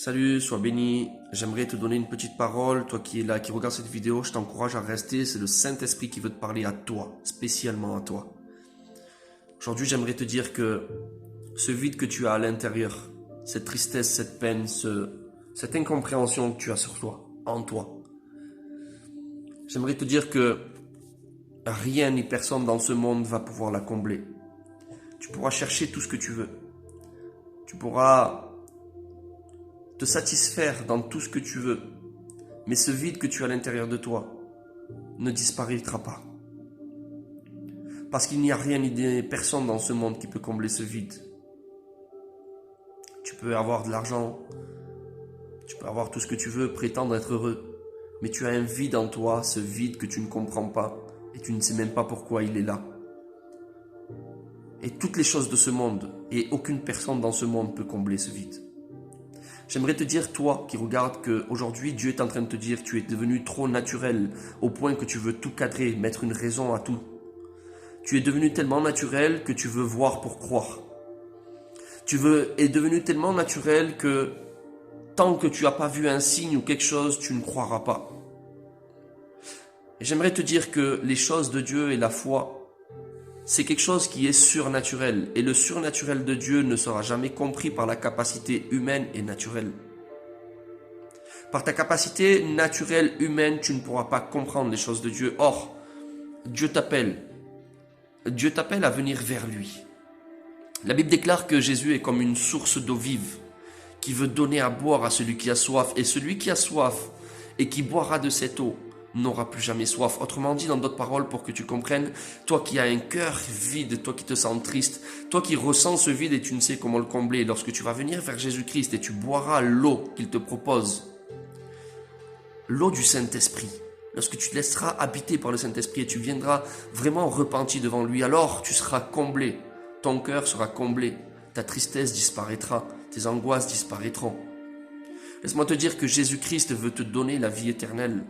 Salut, sois béni. J'aimerais te donner une petite parole. Toi qui es là, qui regarde cette vidéo, je t'encourage à rester. C'est le Saint-Esprit qui veut te parler à toi, spécialement à toi. Aujourd'hui, j'aimerais te dire que ce vide que tu as à l'intérieur, cette tristesse, cette peine, cette incompréhension que tu as sur toi, en toi, j'aimerais te dire que rien ni personne dans ce monde va pouvoir la combler. Tu pourras chercher tout ce que tu veux. Tu pourras te satisfaire dans tout ce que tu veux. Mais ce vide que tu as à l'intérieur de toi ne disparaîtra pas. Parce qu'il n'y a rien ni personne dans ce monde qui peut combler ce vide. Tu peux avoir de l'argent, tu peux avoir tout ce que tu veux, prétendre être heureux. Mais tu as un vide en toi, ce vide que tu ne comprends pas et tu ne sais même pas pourquoi il est là. Et toutes les choses de ce monde et aucune personne dans ce monde peut combler ce vide. J'aimerais te dire, toi qui regardes, qu'aujourd'hui Dieu est en train de te dire que tu es devenu trop naturel au point que tu veux tout cadrer, mettre une raison à tout. Tu es devenu tellement naturel que tu veux voir pour croire. Es devenu tellement naturel que tant que tu n'as pas vu un signe ou quelque chose, tu ne croiras pas. Et j'aimerais te dire que les choses de Dieu et la foi, c'est quelque chose qui est surnaturel. Et le surnaturel de Dieu ne sera jamais compris par la capacité humaine et naturelle. Par ta capacité naturelle humaine, tu ne pourras pas comprendre les choses de Dieu. Or, Dieu t'appelle. Dieu t'appelle à venir vers lui. La Bible déclare que Jésus est comme une source d'eau vive qui veut donner à boire à celui qui a soif. Et celui qui a soif et qui boira de cette eau n'aura plus jamais soif. Autrement dit, dans d'autres paroles, pour que tu comprennes, toi qui as un cœur vide, toi qui te sens triste, toi qui ressens ce vide et tu ne sais comment le combler, lorsque tu vas venir vers Jésus-Christ et tu boiras l'eau qu'il te propose, l'eau du Saint-Esprit, lorsque tu te laisseras habiter par le Saint-Esprit et tu viendras vraiment repenti devant lui, alors tu seras comblé, ton cœur sera comblé, ta tristesse disparaîtra, tes angoisses disparaîtront. Laisse-moi te dire que Jésus-Christ veut te donner la vie éternelle.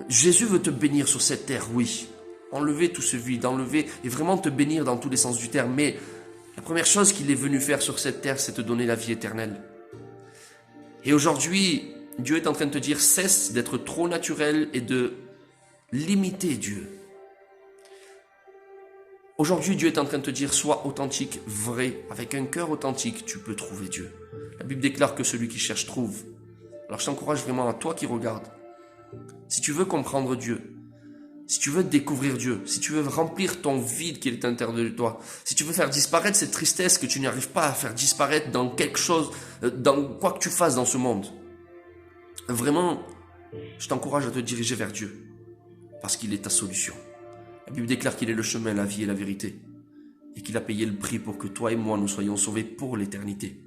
Jésus veut te bénir sur cette terre, oui. Enlever tout ce vide, enlever et vraiment te bénir dans tous les sens du terme. Mais la première chose qu'il est venu faire sur cette terre, c'est te donner la vie éternelle. Et aujourd'hui, Dieu est en train de te dire, cesse d'être trop naturel et de limiter Dieu. Aujourd'hui, Dieu est en train de te dire, sois authentique, vrai. Avec un cœur authentique, tu peux trouver Dieu. La Bible déclare que celui qui cherche trouve. Alors je t'encourage vraiment à toi qui regardes. Si tu veux comprendre Dieu, si tu veux découvrir Dieu, si tu veux remplir ton vide qui est à l'intérieur de toi, si tu veux faire disparaître cette tristesse que tu n'arrives pas à faire disparaître dans quelque chose, dans quoi que tu fasses dans ce monde, vraiment, je t'encourage à te diriger vers Dieu, parce qu'il est ta solution. La Bible déclare qu'il est le chemin, la vie et la vérité, et qu'il a payé le prix pour que toi et moi nous soyons sauvés pour l'éternité.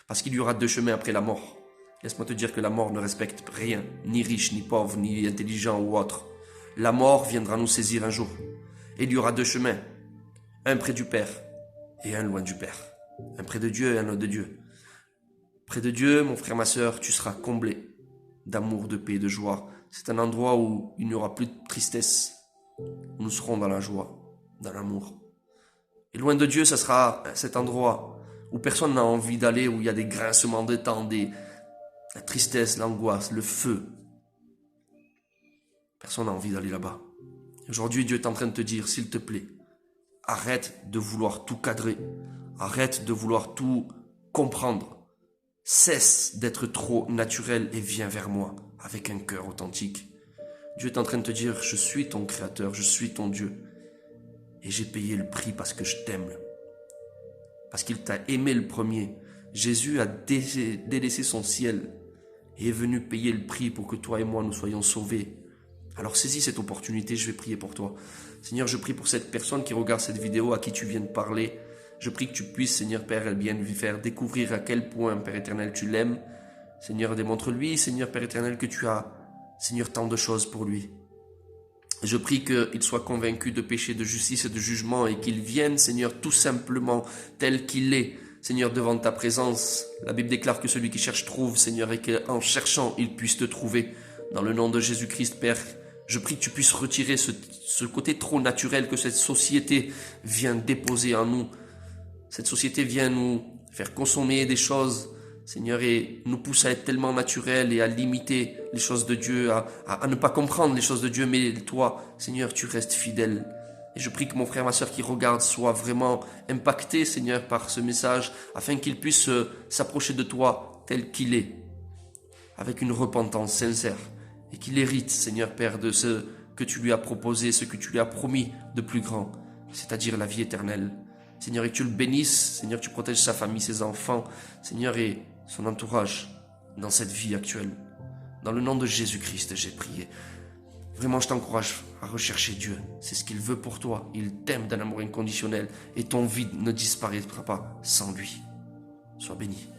Parce qu'il y aura deux chemins après la mort. Laisse-moi te dire que la mort ne respecte rien, ni riche, ni pauvre, ni intelligent ou autre. La mort viendra nous saisir un jour. Et il y aura deux chemins, un près du Père et un loin du Père. Un près de Dieu et un loin de Dieu. Près de Dieu, mon frère, ma sœur, tu seras comblé d'amour, de paix, de joie. C'est un endroit où il n'y aura plus de tristesse. Nous serons dans la joie, dans l'amour. Et loin de Dieu, ça sera cet endroit où personne n'a envie d'aller, où il y a des grincements de dents, la tristesse, l'angoisse, le feu. Personne n'a envie d'aller là-bas. Aujourd'hui, Dieu est en train de te dire, s'il te plaît, arrête de vouloir tout cadrer. Arrête de vouloir tout comprendre. Cesse d'être trop naturel et viens vers moi avec un cœur authentique. Dieu est en train de te dire, je suis ton créateur, je suis ton Dieu. Et j'ai payé le prix parce que je t'aime. Parce qu'il t'a aimé le premier. Jésus a délaissé son ciel et est venu payer le prix pour que toi et moi nous soyons sauvés. Alors saisis cette opportunité, je vais prier pour toi. Seigneur, je prie pour cette personne qui regarde cette vidéo, à qui tu viens de parler. Je prie que tu puisses, Seigneur Père, bien lui faire découvrir à quel point, Père éternel, tu l'aimes. Seigneur, démontre-lui, Seigneur Père éternel, que tu as, Seigneur, tant de choses pour lui. Je prie qu'il soit convaincu de péché, de justice et de jugement et qu'il vienne, Seigneur, tout simplement tel qu'il est, Seigneur, devant ta présence. La Bible déclare que celui qui cherche trouve, Seigneur, et qu'en cherchant, il puisse te trouver. Dans le nom de Jésus-Christ, Père, je prie que tu puisses retirer ce côté trop naturel que cette société vient déposer en nous. Cette société vient nous faire consommer des choses, Seigneur, et nous pousse à être tellement naturel et à limiter les choses de Dieu, à ne pas comprendre les choses de Dieu, mais toi, Seigneur, tu restes fidèle. Et je prie que mon frère, ma soeur qui regarde soit vraiment impacté, Seigneur, par ce message, afin qu'il puisse s'approcher de toi tel qu'il est, avec une repentance sincère, et qu'il hérite, Seigneur Père, de ce que tu lui as proposé, ce que tu lui as promis de plus grand, c'est-à-dire la vie éternelle. Seigneur, et que tu le bénisses, Seigneur, tu protèges sa famille, ses enfants, Seigneur, et son entourage dans cette vie actuelle. Dans le nom de Jésus-Christ, j'ai prié. Vraiment, je t'encourage à rechercher Dieu. C'est ce qu'il veut pour toi. Il t'aime d'un amour inconditionnel et ton vide ne disparaîtra pas sans lui. Sois béni.